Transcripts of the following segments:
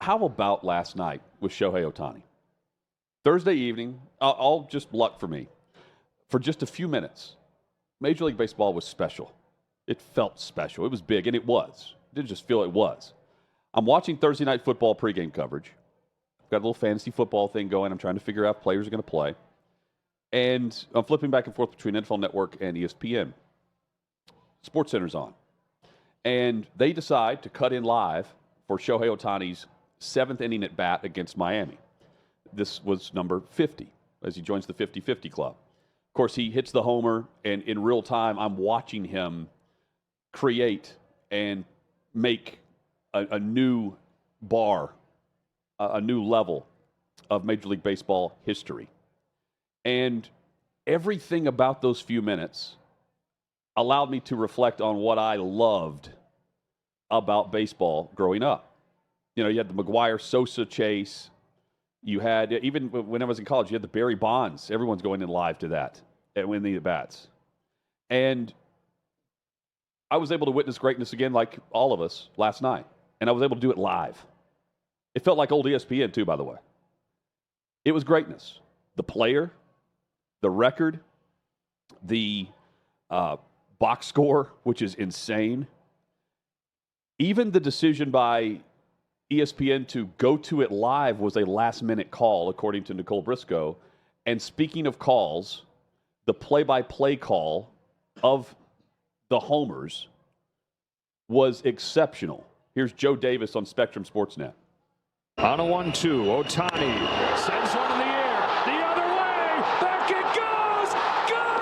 How about last night with Shohei Ohtani? Thursday evening, all just luck for me. For just a few minutes, Major League Baseball was special. It felt special. It was big, and it was. I didn't just feel it was. I'm watching Thursday Night Football pregame coverage. I've got a little fantasy football thing going. I'm trying to figure out if players are going to play. And I'm flipping back and forth between NFL Network and ESPN. SportsCenter's on. And they decide to cut in live for Shohei Ohtani's 7th inning at bat against Miami. This was number 50 as he joins the 50-50 club. Of course, he hits the homer, and in real time, I'm watching him create and make a new bar, a new level of Major League Baseball history. And everything about those few minutes allowed me to reflect on what I loved about baseball growing up. You know, you had the McGuire-Sosa chase. You had, even when I was in college, you had the Barry Bonds. Everyone's going in live to that and win the at-bats. And I was able to witness greatness again, like all of us, last night. And I was able to do it live. It felt like old ESPN, too, by the way. It was greatness. The player, the record, the box score, which is insane. Even the decision by ESPN to go to it live was a last-minute call, according to Nicole Briscoe. And speaking of calls, the play-by-play call of the homers was exceptional. Here's Joe Davis on Spectrum Sportsnet. On a 1-2, Ohtani sends one in the air, the other way, back it goes, gone!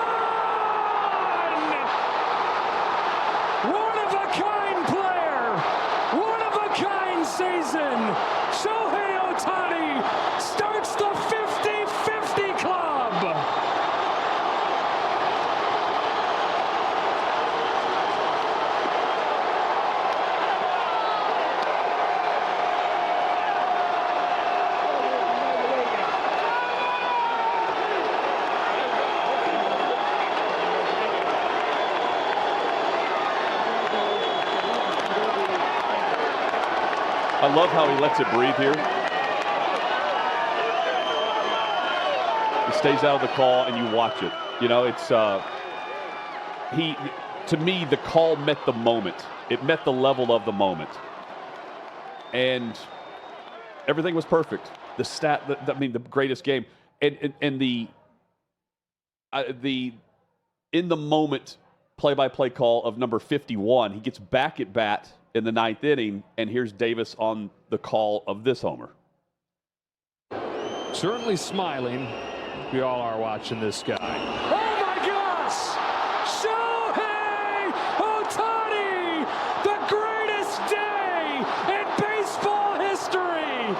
One-of-a-kind player, one-of-a-kind season. Shohei Ohtani starts the 50-50 club. I love how he lets it breathe here. He stays out of the call, and you watch it. You know, it's to me, the call met the moment. It met the level of the moment, and everything was perfect. The the greatest game, and the in the moment play-by-play call of number 51. He gets back at bat in the 9th inning, and here's Davis on the call of this homer. Certainly smiling. We all are watching this guy. Oh my gosh! Shohei Ohtani! The greatest day in baseball history!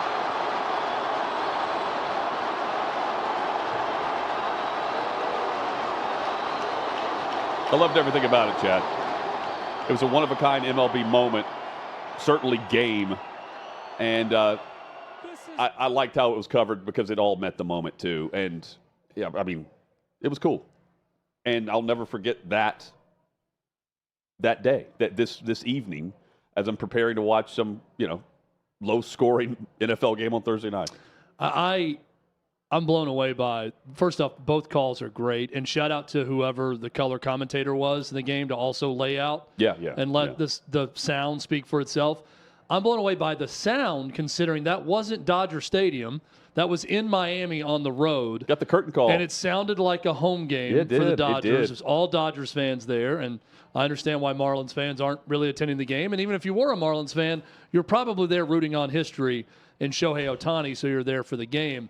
I loved everything about it, Chad. It was a one-of-a-kind MLB moment, certainly game, and I liked how it was covered because it all met the moment too. And yeah, I mean, it was cool, and I'll never forget that day, this evening, as I'm preparing to watch some low-scoring NFL game on Thursday night. I'm blown away by, first off, both calls are great. And shout out to whoever the color commentator was in the game to also lay out and let the sound speak for itself. I'm blown away by the sound, considering that wasn't Dodger Stadium. That was in Miami on the road. Got the curtain call. And it sounded like a home game for the Dodgers. There's all Dodgers fans there. And I understand why Marlins fans aren't really attending the game. And even if you were a Marlins fan, you're probably there rooting on history in Shohei Ohtani, so you're there for the game.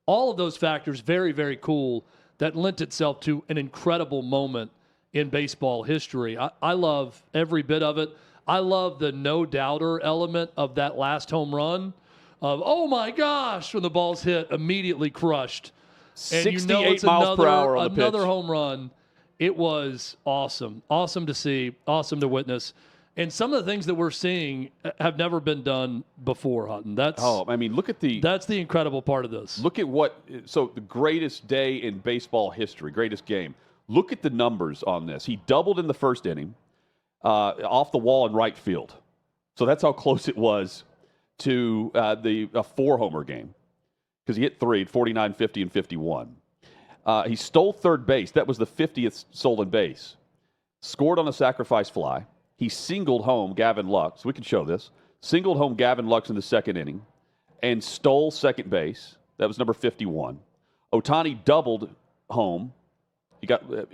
All of those factors, very, very cool, that lent itself to an incredible moment in baseball history. I love every bit of it. I love the no-doubter element of that last home run of, oh, my gosh, when the ball's hit, immediately crushed. And 68 miles per hour on the pitch. Another home run. It was awesome. Awesome to see. Awesome to witness. And some of the things that we're seeing have never been done before, Hutton. That's the incredible part of this. Look at the greatest day in baseball history, greatest game. Look at the numbers on this. He doubled in the first inning, off the wall in right field. So that's how close it was to a 4-homer game because he hit 3, 49, 50, and 51. He stole third base. That was the 50th stolen base. Scored on a sacrifice fly. He singled home Gavin Lux. We can show this. Singled home Gavin Lux in the second inning and stole second base. That was number 51. Ohtani doubled home. He got to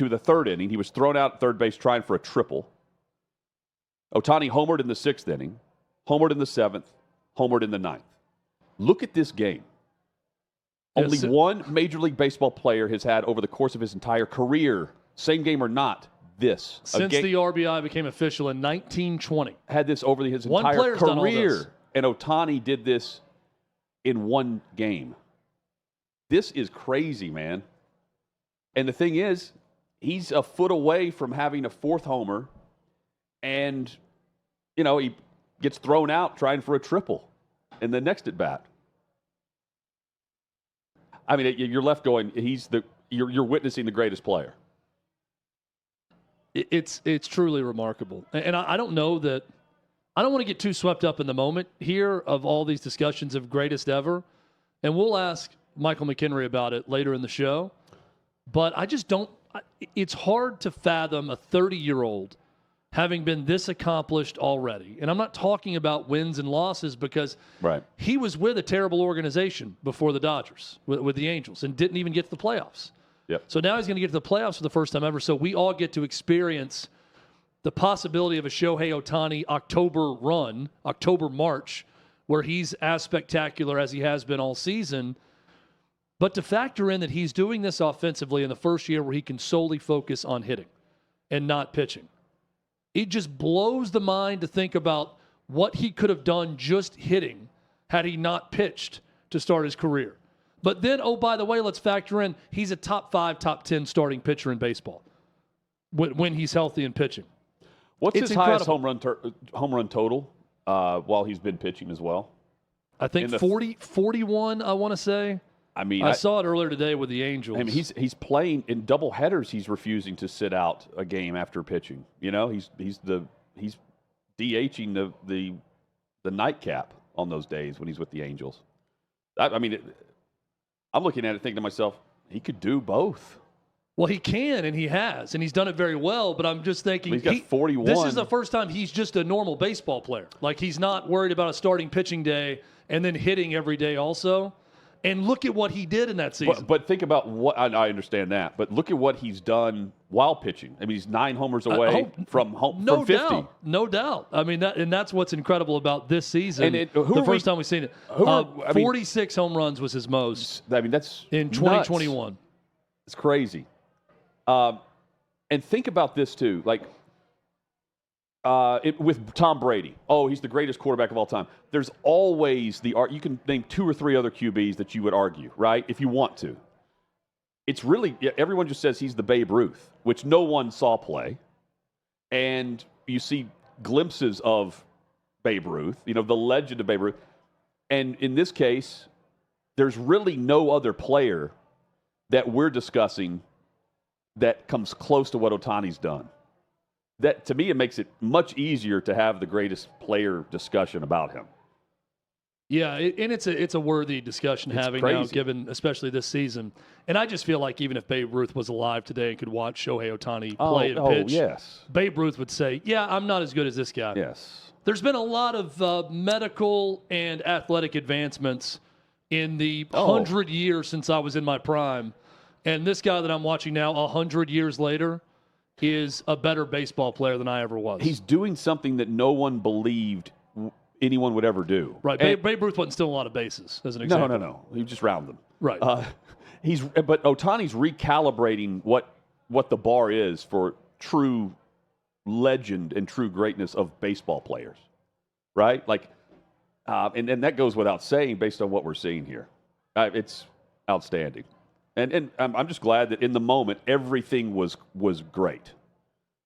the third inning. He was thrown out at third base trying for a triple. Ohtani homered in the 6th inning, homered in the 7th, homered in the 9th. Look at this game. Only one Major League Baseball player has had over the course of his entire career, same game or not, this. Since the RBI became official in 1920. Had this over his entire career. And Ohtani did this in one game. This is crazy, man. And the thing is, he's a foot away from having a 4th homer, and, he gets thrown out trying for a triple in the next at bat. I mean, you're left going, you're witnessing the greatest player. It's truly remarkable. And I don't know that, I don't want to get too swept up in the moment here of all these discussions of greatest ever. And we'll ask Michael McHenry about it later in the show. But I just don't, it's hard to fathom a 30-year-old having been this accomplished already. And I'm not talking about wins and losses because he was with a terrible organization before the Dodgers, with the Angels, and didn't even get to the playoffs. Yep. So now he's going to get to the playoffs for the first time ever. So we all get to experience the possibility of a Shohei Ohtani October-March, where he's as spectacular as he has been all season. But to factor in that he's doing this offensively in the first year where he can solely focus on hitting and not pitching. It just blows the mind to think about what he could have done just hitting had he not pitched to start his career. But then, oh, by the way, let's factor in he's a top 5, top 10 starting pitcher in baseball when he's healthy and pitching. What's his highest home run total while he's been pitching as well? I think 41, I want to say. I mean, I saw it earlier today with the Angels. I mean, he's playing in double headers. He's refusing to sit out a game after pitching. He's DHing the nightcap on those days when he's with the Angels. I'm looking at it thinking to myself, he could do both. Well, he can, and he has, and he's done it very well. But I'm just thinking, he's got 41. This is the first time he's just a normal baseball player. Like, he's not worried about a starting pitching day and then hitting every day also. And look at what he did in that season. But think about what I understand that. But look at what he's done while pitching. I mean, he's 9 homers away from 50. No doubt. I mean, that's what's incredible about this season. And the first time we've seen it, 46 home runs was his most. I mean, that's in 2021. Nuts. It's crazy. And think about this too, like with Tom Brady. Oh, he's the greatest quarterback of all time. There's always you can name 2 or 3 other QBs that you would argue, right? If you want to. It's really, everyone just says he's the Babe Ruth, which no one saw play. And you see glimpses of Babe Ruth, the legend of Babe Ruth. And in this case, there's really no other player that we're discussing that comes close to what Ohtani's done. That, to me, it makes it much easier to have the greatest player discussion about him. Yeah, and it's a worthy discussion having now, given especially this season. And I just feel like even if Babe Ruth was alive today and could watch Shohei Ohtani play and pitch, yes. Babe Ruth would say, yeah, I'm not as good as this guy. Yes. There's been a lot of medical and athletic advancements in the 100 years since I was in my prime. And this guy that I'm watching now, 100 years later, is a better baseball player than I ever was. He's doing something that no one believed anyone would ever do. Right. Babe Ruth wasn't stealing a lot of bases, as an example. No. He just round them. Right. But Ohtani's recalibrating what the bar is for true legend and true greatness of baseball players. Right? Like, and that goes without saying based on what we're seeing here. It's outstanding. And I'm just glad that in the moment, everything was great,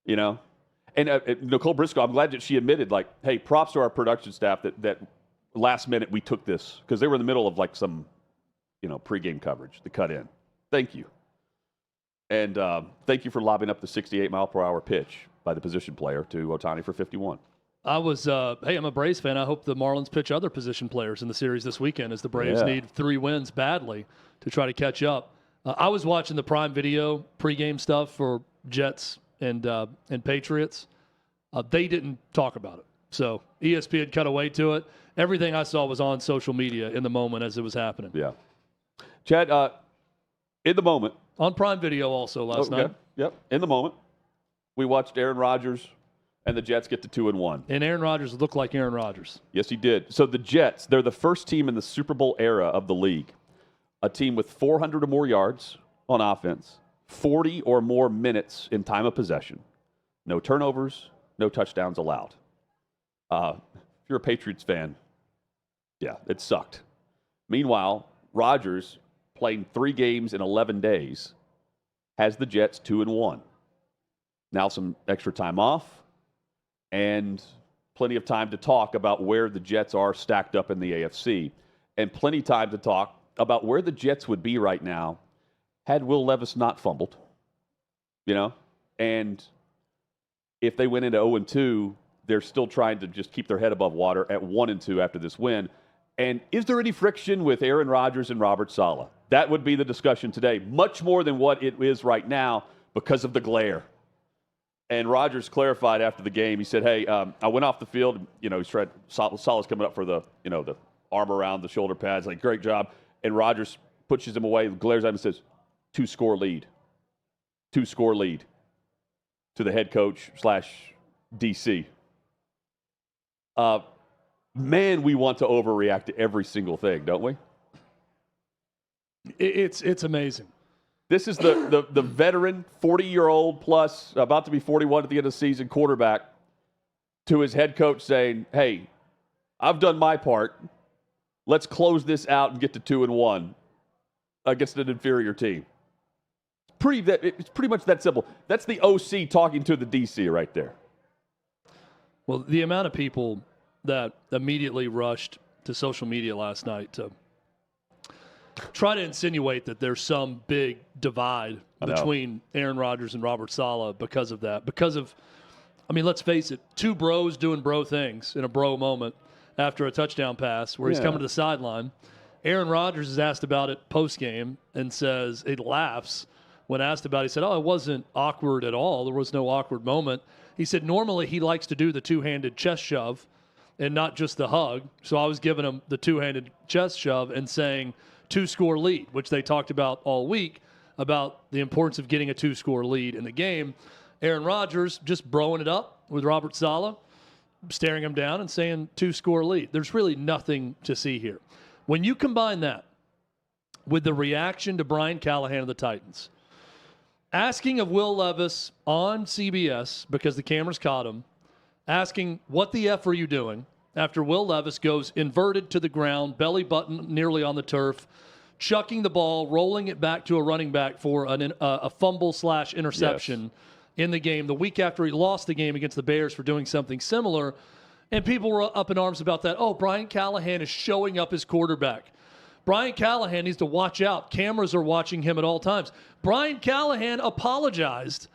And Nicole Briscoe, I'm glad that she admitted, like, hey, props to our production staff that last minute we took this, because they were in the middle of, like, some, pregame coverage to cut in. Thank you. And thank you for lobbing up the 68-mile-per-hour pitch by the position player to Ohtani for 51. Hey, I'm a Braves fan. I hope the Marlins pitch other position players in the series this weekend as the Braves need 3 wins badly to try to catch up. I was watching the Prime Video pregame stuff for Jets and Patriots. They didn't talk about it. So ESPN cut away to it. Everything I saw was on social media in the moment as it was happening. Yeah. Chad, in the moment. On Prime Video also last night. Yep. In the moment, we watched Aaron Rodgers and the Jets get to 2-1. And Aaron Rodgers looked like Aaron Rodgers. Yes, he did. So the Jets, they're the first team in the Super Bowl era of the league. A team with 400 or more yards on offense, 40 or more minutes in time of possession. No turnovers, no touchdowns allowed. If you're a Patriots fan, yeah, it sucked. Meanwhile, Rodgers, playing 3 games in 11 days, has the Jets 2-1. Now some extra time off and plenty of time to talk about where the Jets are stacked up in the AFC, and plenty of time to talk about where the Jets would be right now had Will Levis not fumbled, and if they went into 0-2, they're still trying to just keep their head above water at 1-2 after this win. And is there any friction with Aaron Rodgers and Robert Saleh? That would be the discussion today, much more than what it is right now because of the glare. And Rodgers clarified after the game. He said, "Hey, I went off the field. He's tried. Saleh's coming up for the arm around the shoulder pads. Like, great job." And Rodgers pushes him away, glares at him, and says, 2-score lead. 2-score lead to the head coach / DC. Man, we want to overreact to every single thing, don't we? It's amazing. This is the veteran, 40-year-old plus, about to be 41 at the end of the season, quarterback, to his head coach saying, "Hey, I've done my part. Let's close this out and get to 2-1 against an inferior team." It's pretty much that simple. That's the OC talking to the DC right there. Well, the amount of people that immediately rushed to social media last night to try to insinuate that there's some big divide between Aaron Rodgers and Robert Saleh because of that. Let's face it, 2 bros doing bro things in a bro moment after a touchdown pass where he's coming to the sideline. Aaron Rodgers is asked about it post-game and says, he laughs when asked about it. He said, "Oh, it wasn't awkward at all. There was no awkward moment." He said normally he likes to do the 2-handed chest shove and not just the hug. So I was giving him the 2-handed chest shove and saying 2-score lead, which they talked about all week, about the importance of getting a 2-score lead in the game. Aaron Rodgers just broing it up with Robert Saleh, staring him down and saying 2-score lead. There's really nothing to see here. When you combine that with the reaction to Brian Callahan of the Titans, asking of Will Levis on CBS, because the cameras caught him, asking, "What the F are you doing?" after Will Levis goes inverted to the ground, belly button nearly on the turf, chucking the ball, rolling it back to a running back for a fumble / interception in the game, the week after he lost the game against the Bears for doing something similar. And people were up in arms about that. Oh, Brian Callahan is showing up his quarterback. Brian Callahan needs to watch out. Cameras are watching him at all times. Brian Callahan apologized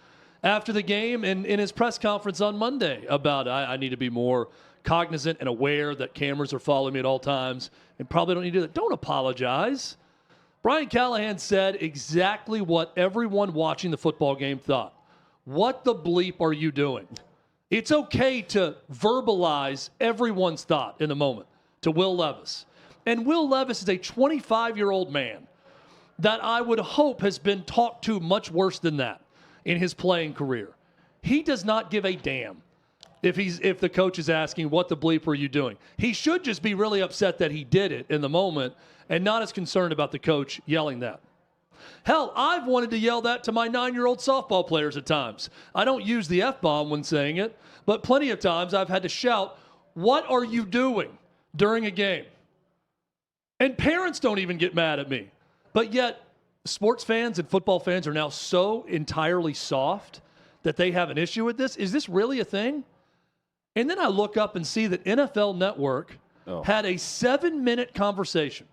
after the game in his press conference on Monday about, I need to be more cognizant and aware that cameras are following me at all times and probably don't need to do that. Don't apologize. Brian Callahan said exactly what everyone watching the football game thought. What the bleep are you doing? It's okay to verbalize everyone's thought in the moment to Will Levis. And Will Levis is a 25-year-old man that I would hope has been talked to much worse than that in his playing career. He does not give a damn if the coach is asking, "What the bleep are you doing?" He should just be really upset that he did it in the moment and not as concerned about the coach yelling that. Hell, I've wanted to yell that to my 9-year-old softball players at times. I don't use the F-bomb when saying it, but plenty of times I've had to shout, "What are you doing?" during a game. And parents don't even get mad at me. But yet, sports fans and football fans are now so entirely soft that they have an issue with this. Is this really a thing? And then I look up and see that NFL Network had a 7-minute conversation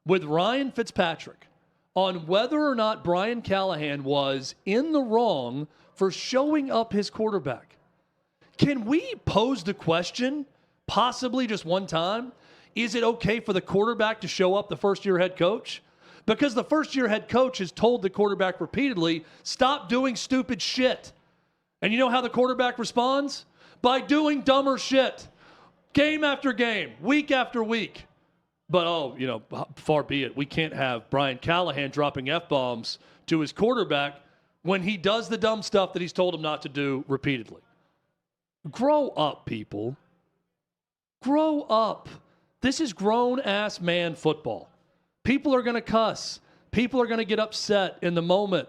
with Ryan Fitzpatrick on whether or not Brian Callahan was in the wrong for showing up his quarterback. Can we pose the question, possibly just one time, is it okay for the quarterback to show up the first-year head coach? Because the first-year head coach has told the quarterback repeatedly, stop doing stupid shit. And you know how the quarterback responds? By doing dumber shit. Game after game, week after week. But, far be it. We can't have Brian Callahan dropping F-bombs to his quarterback when he does the dumb stuff that he's told him not to do repeatedly. Grow up, people. Grow up. This is grown-ass man football. People are going to cuss. People are going to get upset in the moment.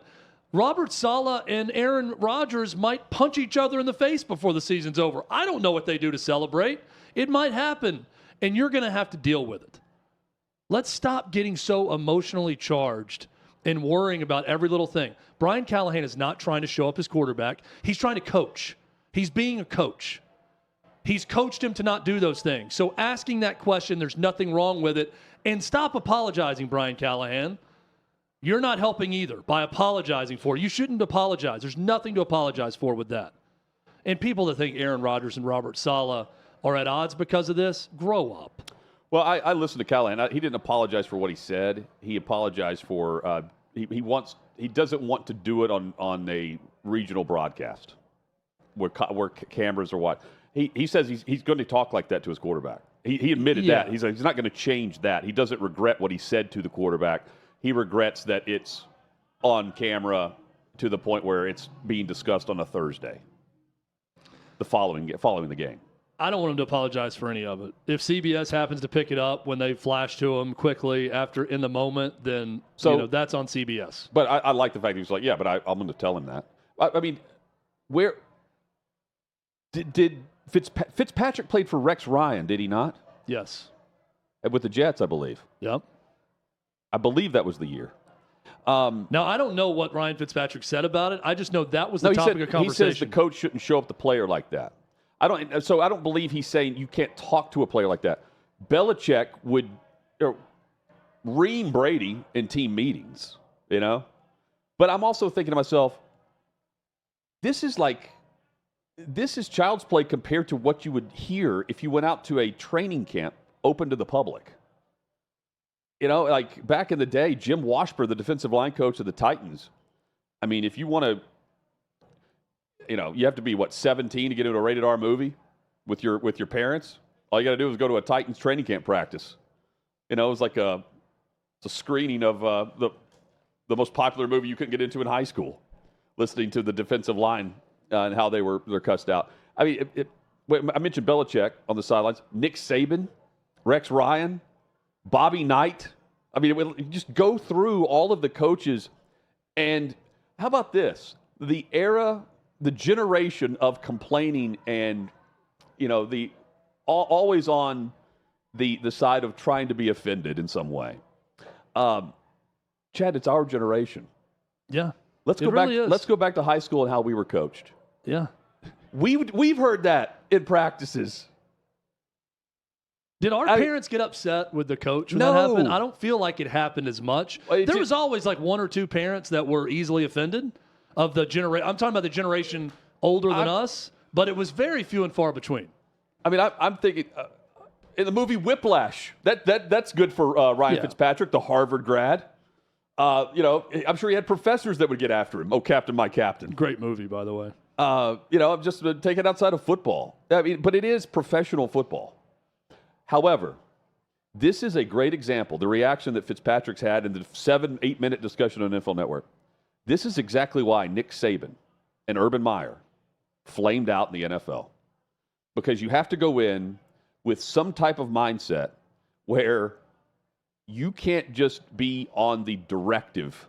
Robert Saleh and Aaron Rodgers might punch each other in the face before the season's over. I don't know what they do to celebrate. It might happen, and you're going to have to deal with it. Let's stop getting so emotionally charged and worrying about every little thing. Brian Callahan is not trying to show up his quarterback. He's trying to coach. He's being a coach. He's coached him to not do those things. So asking that question, there's nothing wrong with it. And stop apologizing, Brian Callahan. You're not helping either by apologizing for it. You shouldn't apologize. There's nothing to apologize for with that. And people that think Aaron Rodgers and Robert Saleh are at odds because of this, grow up. Well, I listened to Callahan. He didn't apologize for what he said. He apologized for he doesn't want to do it on a regional broadcast where cameras are what. He says he's going to talk like that to his quarterback. He admitted that. He's not going to change that. He doesn't regret what he said to the quarterback. He regrets that it's on camera to the point where it's being discussed on a Thursday, following the game. I don't want him to apologize for any of it. If CBS happens to pick it up when they flash to him quickly after in the moment, then that's on CBS. But I like the fact he was like, but I'm going to tell him that. I mean, where did Fitzpatrick played for Rex Ryan, did he not? Yes. With the Jets, I believe. Yep. I believe that was the year. Now, I don't know what Ryan Fitzpatrick said about it. I just know that was the topic of conversation. He says the coach shouldn't show up the player like that. I don't believe he's saying you can't talk to a player like that. Belichick would ream Brady in team meetings, But I'm also thinking to myself, this is child's play compared to what you would hear if you went out to a training camp open to the public. Like back in the day, Jim Washburn, the defensive line coach of the Titans, I mean, if you want to, you have to be, 17 to get into a rated R movie with your parents? All you got to do is go to a Titans training camp practice. It was like it's a screening of the most popular movie you couldn't get into in high school, listening to the defensive line and how they're cussed out. I mean, I mentioned Belichick on the sidelines, Nick Saban, Rex Ryan, Bobby Knight. I mean, just go through all of the coaches. And how about this? The generation of complaining and, always on the side of trying to be offended in some way. Chad, it's our generation. Yeah. Let's go back to high school and how we were coached. Yeah. We've heard that in practices. Did our parents get upset with the coach when that happened? I don't feel like it happened as much. There was always like one or two parents that were easily offended of the generation. I'm talking about the generation older than us, but it was very few and far between. I mean, I'm thinking in the movie Whiplash, that's good for Ryan Fitzpatrick, the Harvard grad. I'm sure he had professors that would get after him. Oh, Captain, my captain. Great movie, by the way. I'm just take it outside of football. I mean, but it is professional football. However, this is a great example, the reaction that Fitzpatrick's had in the 7-8 minute discussion on NFL Network. This is exactly why Nick Saban and Urban Meyer flamed out in the NFL. Because you have to go in with some type of mindset where you can't just be on the directive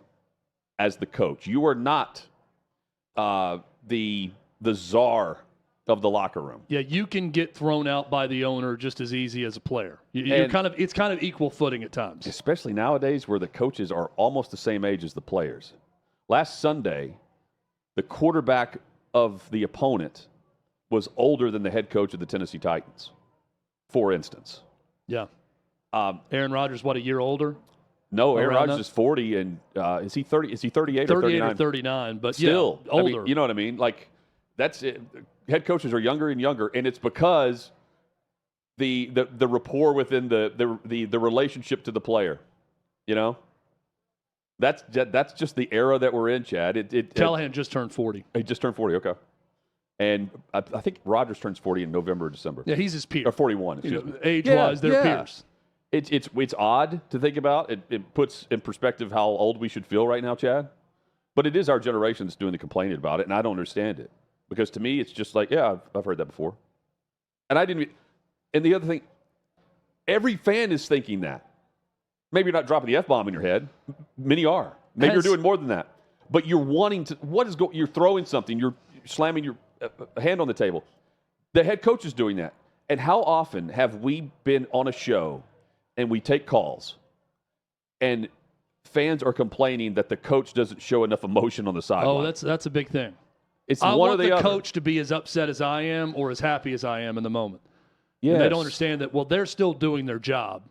as the coach. You are not the czar of the locker room. Yeah, you can get thrown out by the owner just as easy as a player. It's kind of equal footing at times. Especially nowadays where the coaches are almost the same age as the players. Last Sunday, the quarterback of the opponent was older than the head coach of the Tennessee Titans, for instance. Yeah. Aaron Rodgers, a year older? No, Aaron Rodgers is 40, and is he 30? Is he 38 or 39? 38 or 39, but still older. I mean, you know what I mean? Like, That's it. Head coaches are younger and younger, and it's because the rapport within the relationship to the player. You know, that's just the era that we're in, Chad. Callahan just turned 40. He just turned 40. Okay. And I think Rodgers turns 40 in November or December. Yeah, he's his peer. Or 41. Age-wise, they're peers. It's odd to think about. It puts in perspective how old we should feel right now, Chad. But it is our generation that's doing the complaining about it, and I don't understand it. Because to me, it's just like, yeah, I've heard that before. And I didn't. And the other thing, every fan is thinking that. Maybe you're not dropping the F-bomb in your head. Many are. Maybe you're doing more than that. But you're wanting to. You're throwing something. You're slamming your hand on the table. The head coach is doing that. And how often have we been on a show and we take calls and fans are complaining that the coach doesn't show enough emotion on the sideline? Oh, that's a big thing. It's I one want or the the other. coach to be as upset as I am or as happy as I am in the moment. Yes. And they don't understand that, well, they're still doing their job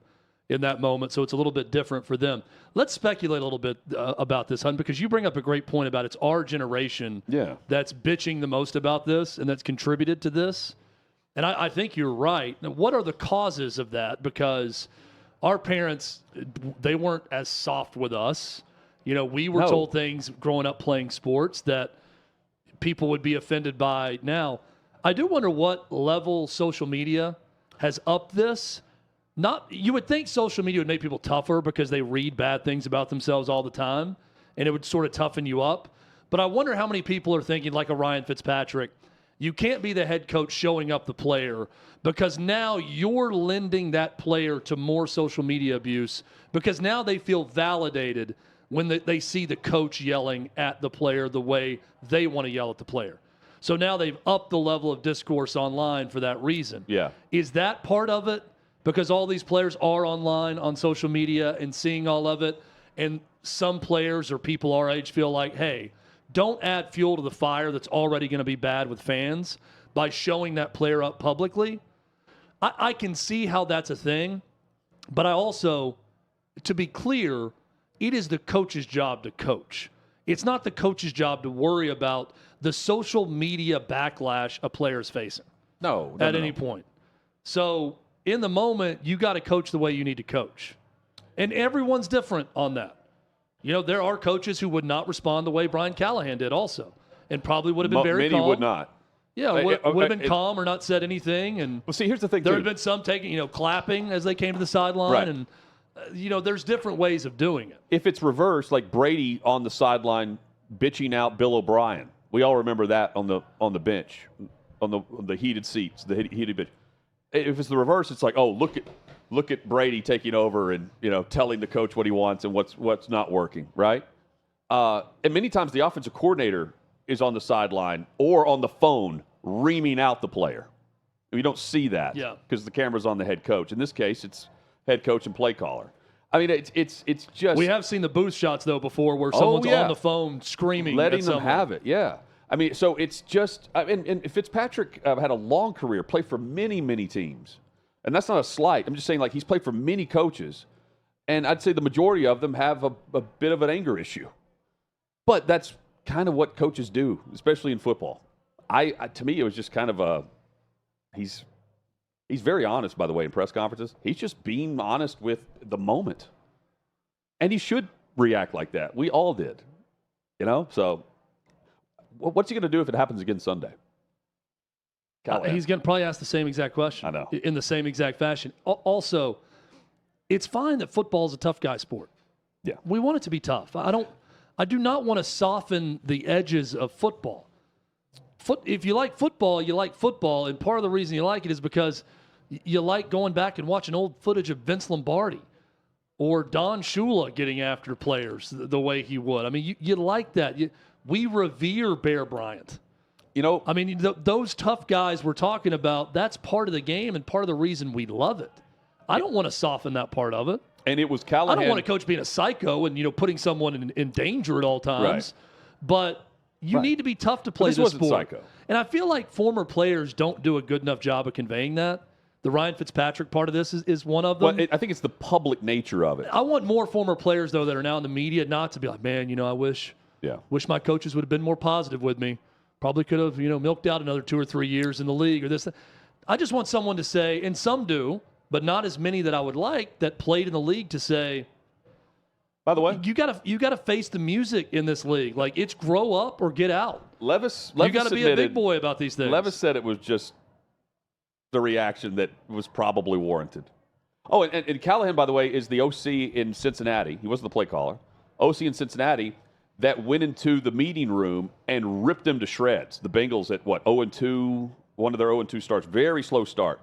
in that moment, so it's a little bit different for them. Let's speculate a little bit about this, Hun, because you bring up a great point about it's our generation that's bitching the most about this and that's contributed to this. And I think you're right. Now, what are the causes of that? Because our parents, they weren't as soft with us. You know, we were told things growing up playing sports that people would be offended by now. I do wonder what level social media has upped this. You would think social media would make people tougher because they read bad things about themselves all the time, and it would sort of toughen you up. But I wonder how many people are thinking, like a Ryan Fitzpatrick, you can't be the head coach showing up the player because now you're lending that player to more social media abuse because now they feel validated when they see the coach yelling at the player the way they want to yell at the player. So now they've upped the level of discourse online for that reason. Yeah. Is that part of it? Because all these players are online on social media and seeing all of it, and some players or people our age feel like, hey, don't add fuel to the fire that's already going to be bad with fans by showing that player up publicly. I can see how that's a thing, but I also, to be clear, it is the coach's job to coach. It's not the coach's job to worry about the social media backlash a player is facing. No. At any point. So in the moment, you got to coach the way you need to coach. And everyone's different on that. You know, there are coaches who would not respond the way Brian Callahan did also, and probably would have been very calm. Many would not. Yeah, would have been calm or not said anything. And well, see, here's the thing. There have been some taking, clapping as they came to the sideline. Right. And, there's different ways of doing it. If it's reversed, like Brady on the sideline bitching out Bill O'Brien, we all remember that on the bench, on the heated seats, the heated bench. If it's the reverse, it's like, oh, look at Brady taking over and telling the coach what he wants and what's not working, right? And many times the offensive coordinator is on the sideline or on the phone reaming out the player. We don't see that because the camera's on the head coach. In this case, it's head coach and play caller. I mean, it's just. We have seen the booth shots though before where someone's on the phone screaming, letting them have it. Yeah. I mean, so it's just. And Fitzpatrick had a long career, played for many, many teams, and that's not a slight. I'm just saying, like, he's played for many coaches, and I'd say the majority of them have a bit of an anger issue. But that's kind of what coaches do, especially in football. To me, it was just kind of a. He's very honest, by the way, in press conferences. He's just being honest with the moment. And he should react like that. We all did. So what's he going to do if it happens again Sunday? He's going to probably ask the same exact question. I know. In the same exact fashion. Also, it's fine that football is a tough guy sport. Yeah. We want it to be tough. I do not want to soften the edges of football. If you like football, you like football. And part of the reason you like it is because you like going back and watching old footage of Vince Lombardi or Don Shula getting after players the way he would. I mean, you like that. We revere Bear Bryant. I mean, those tough guys we're talking about, that's part of the game and part of the reason we love it. I don't want to soften that part of it. And it was Callahan. I don't want a coach being a psycho and, putting someone in danger at all times. Right. But you need to be tough to play this sport. Psycho. And I feel like former players don't do a good enough job of conveying that. The Ryan Fitzpatrick part of this is one of them. Well, I think it's the public nature of it. I want more former players, though, that are now in the media not to be like, man, I wish my coaches would have been more positive with me. Probably could have, milked out another 2 or 3 years in the league or this. I just want someone to say, and some do, but not as many that I would like, that played in the league to say, by the way, you gotta face the music in this league. Like, it's grow up or get out. Levis you got to be a big boy about these things. Levis said it was just the reaction that was probably warranted. Oh, and Callahan, by the way, is the OC in Cincinnati. He wasn't the play caller. OC in Cincinnati that went into the meeting room and ripped them to shreds. The Bengals at, 0-2, one of their 0-2 starts, very slow start,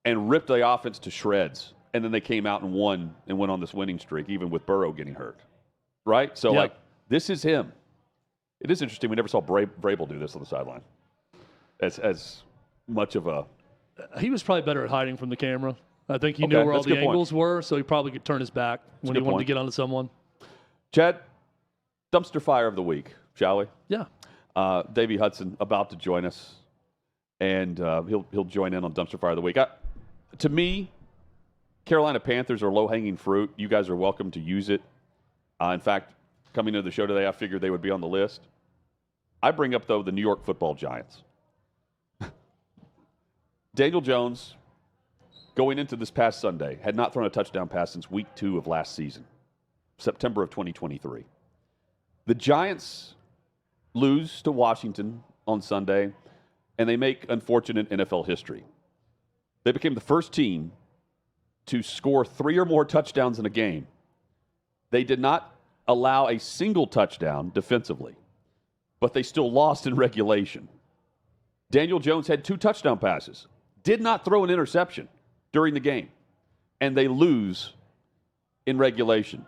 and ripped the offense to shreds. And then they came out and won and went on this winning streak, even with Burrow getting hurt. Right? So, this is him. It is interesting. We never saw Vrabel do this on the sideline as much of a... He was probably better at hiding from the camera. I think he knew where all the angles were, so he probably could turn his back when he wanted to get onto someone. Chad, dumpster fire of the week, shall we? Yeah. Davey Hudson about to join us, and he'll join in on dumpster fire of the week. To me, Carolina Panthers are low-hanging fruit. You guys are welcome to use it. In fact, coming into the show today, I figured they would be on the list. I bring up, though, the New York Football Giants. Daniel Jones, going into this past Sunday, had not thrown a touchdown pass since week 2 of last season, September of 2023. The Giants lose to Washington on Sunday, and they make unfortunate NFL history. They became the first team to score 3 or more touchdowns in a game. They did not allow a single touchdown defensively, but they still lost in regulation. Daniel Jones had 2 touchdown passes, did not throw an interception during the game, and they lose in regulation.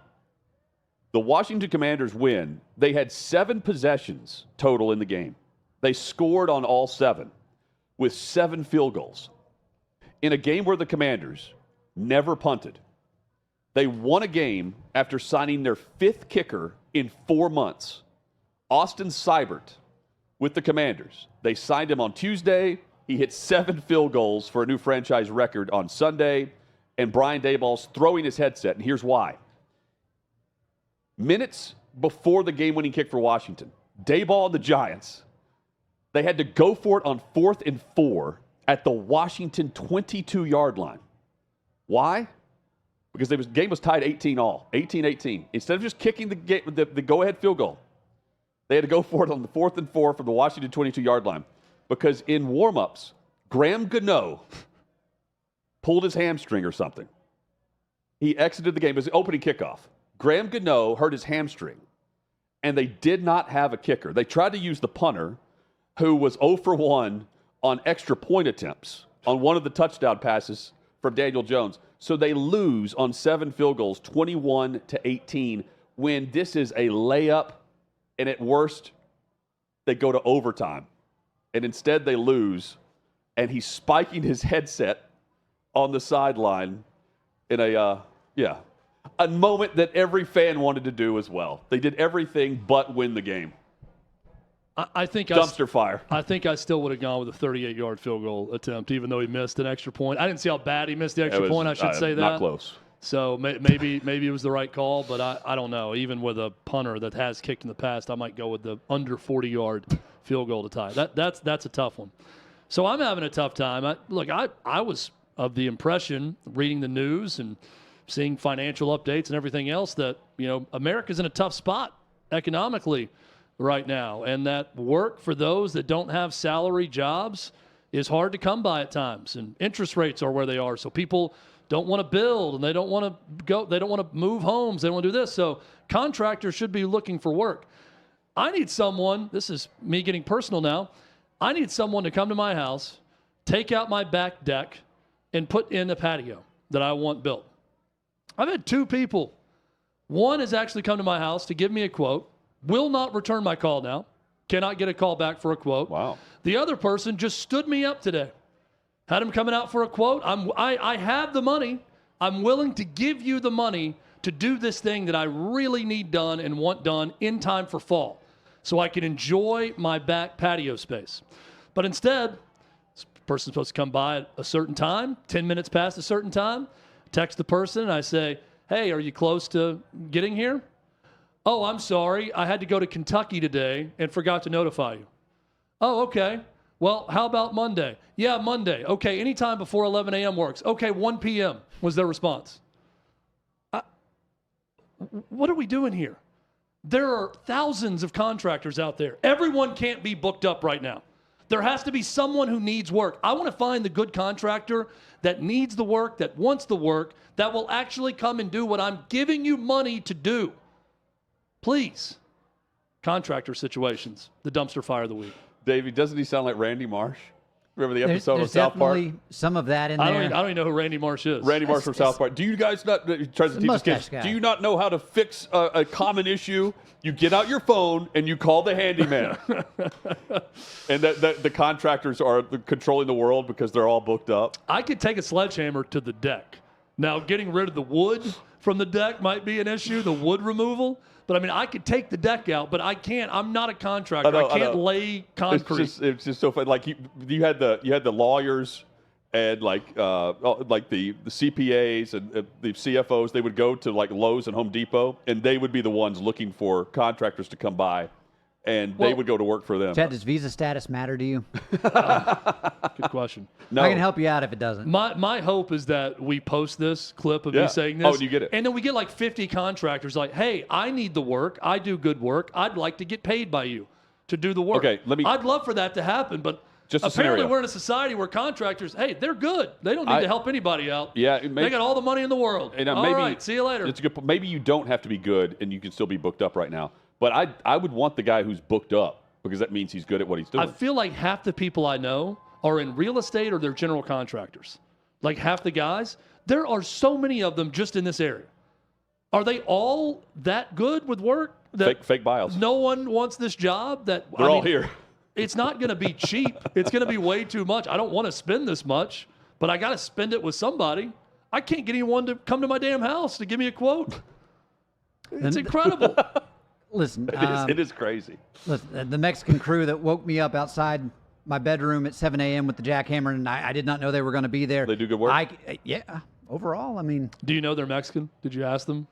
The Washington Commanders win. They had 7 possessions total in the game. They scored on all 7 with 7 field goals in a game where the Commanders never punted. They won a game after signing their 5th kicker in 4 months, Austin Seibert, with the Commanders. They signed him on Tuesday. He hit 7 field goals for a new franchise record on Sunday, and Brian Daboll's throwing his headset, and here's why. Minutes before the game-winning kick for Washington, Daboll and the Giants, they had to go for it on 4th and 4 at the Washington 22-yard line. Why? Because the game was tied 18-18. Instead of just kicking the go-ahead field goal, they had to go for it on the 4th and 4 from the Washington 22-yard line. Because in warm-ups, Graham Gano pulled his hamstring or something. He exited the game. It was the opening kickoff. Graham Gano hurt his hamstring, and they did not have a kicker. They tried to use the punter, who was 0 for 1 on extra point attempts on one of the touchdown passes from Daniel Jones. So they lose on 7 field goals, 21-18, when this is a layup, and at worst, they go to overtime. And instead they lose, and he's spiking his headset on the sideline in a moment that every fan wanted to do as well. They did everything but win the game. I think dumpster fire. I think I still would have gone with a 38-yard field goal attempt, even though he missed an extra point. I didn't see how bad he missed the extra point. I should say that. Not close. So maybe it was the right call, but I don't know. Even with a punter that has kicked in the past, I might go with the under 40-yard field goal to tie. That's a tough one. So I'm having a tough time. I was of the impression, reading the news and seeing financial updates and everything else, that America's in a tough spot economically right now, and that work for those that don't have salary jobs is hard to come by at times, and interest rates are where they are, so people don't want to build, and they don't want to move homes, they don't want to do this. So contractors should be looking for work. I need someone, this is me getting personal now, I need someone to come to my house, take out my back deck, and put in a patio that I want built. I've had 2 people. One has actually come to my house to give me a quote, will not return my call now, cannot get a call back for a quote. Wow. The other person just stood me up today. Had him coming out for a quote. I have the money. I'm willing to give you the money to do this thing that I really need done and want done in time for fall, so I can enjoy my back patio space. But instead, this person's supposed to come by at a certain time, 10 minutes past a certain time, text the person, and I say, hey, are you close to getting here? Oh, I'm sorry. I had to go to Kentucky today and forgot to notify you. Oh, okay. Well, how about Monday? Yeah, Monday. Okay, anytime before 11 a.m. works. Okay, 1 p.m. was their response. What are we doing here? There are thousands of contractors out there. Everyone can't be booked up right now. There has to be someone who needs work. I want to find the good contractor that needs the work, that wants the work, that will actually come and do what I'm giving you money to do. Please. Contractor situations, the dumpster fire of the week. Davey, doesn't he sound like Randy Marsh? Remember the episode there's of South Park? definitely some of that in there. I don't even know who Randy Marsh is. Randy Marsh from South Park. Do you guys not tries to teach his kids? Guy. Do you not know how to fix a common issue? You get out your phone and you call the handyman. And the contractors are controlling the world because they're all booked up. I could take a sledgehammer to the deck. Now, getting rid of the wood from the deck might be an issue, the wood removal. But, I mean, I could take the deck out, but I can't. I'm not a contractor. I can't lay concrete. It's just so funny. Like, you had the lawyers and, like the CPAs and the CFOs. They would go to, like, Lowe's and Home Depot, and they would be the ones looking for contractors to come by, and they would go to work for them. Chad, does visa status matter to you? Good question. No. I can help you out if it doesn't. My hope is that we post this clip of me saying this. Oh, and you get it. And then we get like 50 contractors like, hey, I need the work. I do good work. I'd like to get paid by you to do the work. Okay, I'd love for that to happen, but just apparently scenario. we're in a society where contractors, hey, they're good. They don't need to help anybody out. Yeah. They got all the money in the world. And, all right, see you later. It's a good, maybe you don't have to be good and you can still be booked up right now. But I would want the guy who's booked up because that means he's good at what he's doing. I feel like half the people I know are in real estate or they're general contractors. Like half the guys. There are so many of them just in this area. Are they all that good with work? That fake bios. No one wants this job? They're all here. It's not going to be cheap. It's going to be way too much. I don't want to spend this much, but I got to spend it with somebody. I can't get anyone to come to my damn house to give me a quote. It's incredible. Listen, it is crazy. Listen, the Mexican crew that woke me up outside my bedroom at 7 a.m. with the jackhammer, and I did not know they were going to be there. They do good work? Yeah, overall, I mean. Do you know they're Mexican? Did you ask them?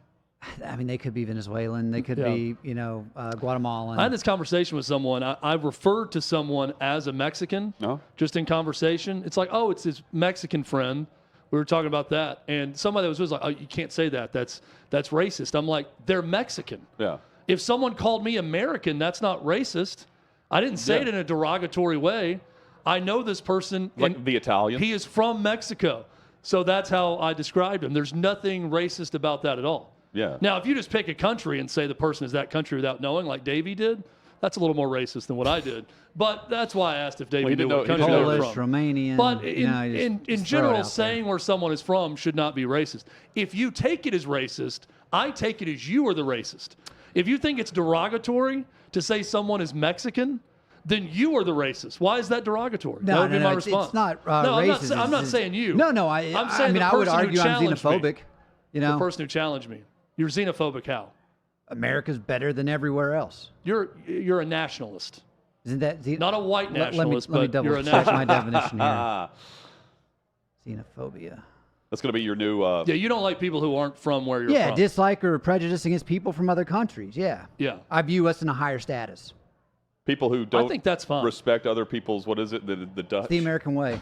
I mean, they could be Venezuelan. They could be, Guatemalan. I had this conversation with someone. I referred to someone as a Mexican just in conversation. It's like, oh, it's his Mexican friend. We were talking about that. And somebody was like, oh, you can't say that. That's racist. I'm like, they're Mexican. Yeah. If someone called me American, that's not racist. I didn't say it in a derogatory way. I know this person. Like the Italian? He is from Mexico. So that's how I described him. There's nothing racist about that at all. Yeah. Now, if you just pick a country and say the person is that country without knowing, like Davey did, that's a little more racist than what I did. But that's why I asked if Davey knew what country they were Polish, from. Romanian. But in general, saying where someone is from should not be racist. If you take it as racist, I take it as you are the racist. If you think it's derogatory to say someone is Mexican, then you are the racist. Why is that derogatory? That would be my response. It's not no, racist. I'm not saying you. No, I'm saying I would argue I'm xenophobic. You know, the person who challenged me. You're xenophobic how? America's better than everywhere else. You're a nationalist. Isn't that not a white nationalist? Let me but double you're a check nationalist. my definition here. Xenophobia. That's going to be your new. Yeah, you don't like people who aren't from where you're from. Yeah, dislike or prejudice against people from other countries. Yeah. Yeah. I view us in a higher status. People who don't I think that's fine. respect other people's, what is it, the Dutch? It's the American way.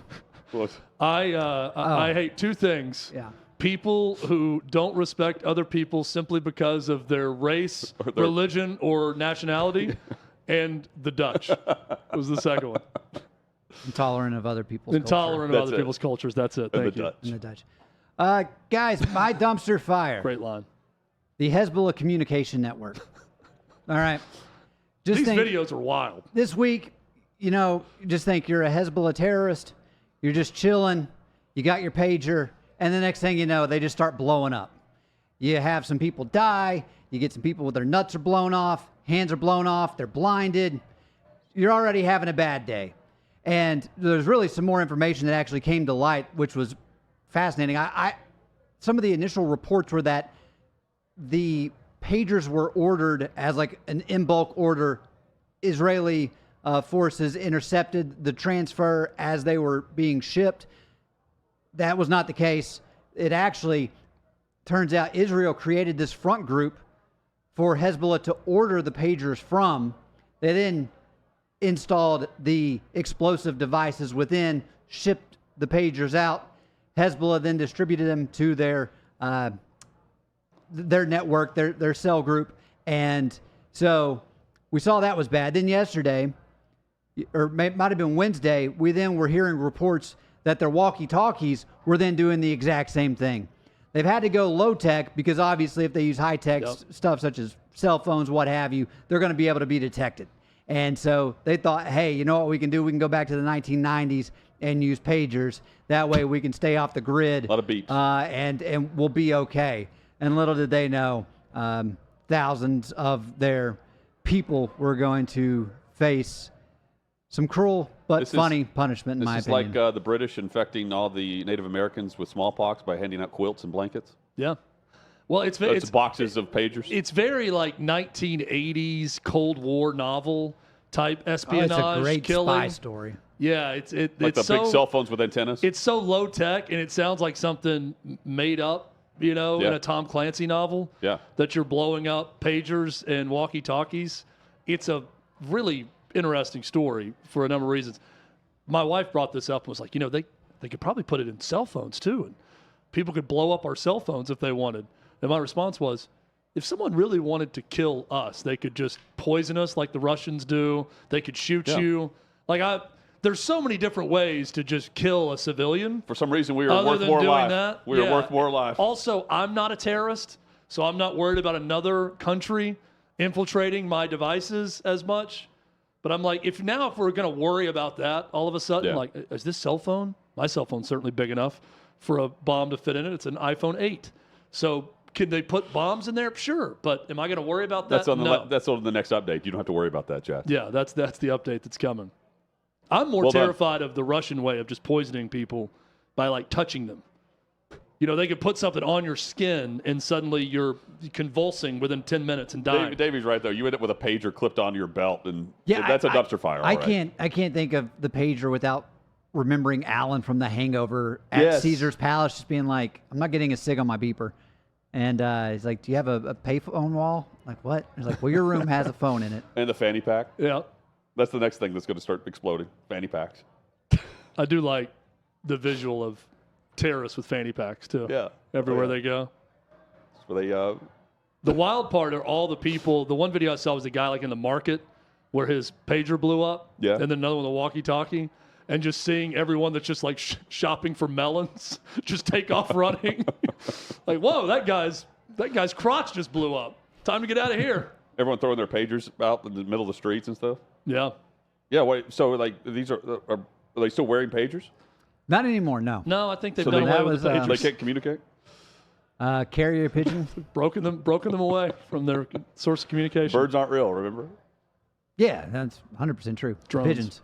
I hate two things. Yeah. People who don't respect other people simply because of their race, religion, or nationality, and the Dutch was the second one. Intolerant of other people's people's cultures. That's it. Thank you. Dutch. And the Dutch. Guys, my dumpster fire. Great line. The Hezbollah Communication Network. All right. These videos are wild. This week, just think you're a Hezbollah terrorist. You're just chilling. You got your pager. And the next thing you know, they just start blowing up. You have some people die. You get some people with their nuts are blown off. Hands are blown off. They're blinded. You're already having a bad day. And there's really some more information that actually came to light, which was fascinating. Some of the initial reports were that the pagers were ordered as like an in bulk order. Israeli forces intercepted the transfer as they were being shipped. That was not the case. It actually turns out Israel created this front group for Hezbollah to order the pagers from. They then installed the explosive devices within, shipped the pagers out. Hezbollah then distributed them to their network, their cell group. And so we saw that was bad. Then yesterday, or might have been Wednesday, we then were hearing reports that their walkie-talkies were then doing the exact same thing. They've had to go low-tech because obviously if they use high-tech stuff such as cell phones, what have you, they're going to be able to be detected. And so they thought, hey, you know what we can do? We can go back to the 1990s and use pagers. That way we can stay off the grid. A lot of beeps. And we'll be okay. And little did they know, thousands of their people were going to face some cruel but funny punishment, in my opinion. This is like the British infecting all the Native Americans with smallpox by handing out quilts and blankets. Yeah. Well, it's boxes of pagers. It's very like 1980s Cold War novel type espionage. It's a great killing. spy story. Yeah, it's like the big cell phones with antennas. It's so low tech, and it sounds like something made up, in a Tom Clancy novel. Yeah. That you're blowing up pagers and walkie-talkies. It's a really interesting story for a number of reasons. My wife brought this up and was like, they could probably put it in cell phones too, and people could blow up our cell phones if they wanted. And my response was, if someone really wanted to kill us, they could just poison us like the Russians do. They could shoot you. There's so many different ways to just kill a civilian. For some reason, we are worth more life. We are worth more life. Also, I'm not a terrorist, so I'm not worried about another country infiltrating my devices as much. But I'm like, if we're going to worry about that all of a sudden, is this cell phone? My cell phone's certainly big enough for a bomb to fit in it. It's an iPhone 8. So can they put bombs in there? Sure. But am I going to worry about that? That's on the next update. You don't have to worry about that, Chad. Yeah, that's the update that's coming. I'm more terrified of the Russian way of just poisoning people by touching them. They could put something on your skin and suddenly you're convulsing within 10 minutes and dying. Davey's right, though. You end up with a pager clipped onto your belt, and that's a dumpster fire. I can't think of the pager without remembering Alan from The Hangover at Caesar's Palace just being like, I'm not getting a cig on my beeper. And he's like, do you have a payphone wall? Like, what? He's like, well, your room has a phone in it. And the fanny pack? Yeah. That's the next thing that's going to start exploding. Fanny packs. I do like the visual of terrorists with fanny packs, too. Yeah. Everywhere they go. That's where the wild part are all the people. The one video I saw was a guy in the market where his pager blew up. Yeah. And then another one, the walkie-talkie. And just seeing everyone that's just shopping for melons just take off running. Whoa, that guy's crotch just blew up. Time to get out of here. Everyone throwing their pagers out in the middle of the streets and stuff. Yeah. Yeah. Wait. So these are they still wearing pagers? Not anymore. No. No, I think they've done away with the pagers. They can't communicate. Carrier pigeon. broken them away from their source of communication. Birds aren't real. Remember? Yeah, that's 100% true. Drones. Pigeons.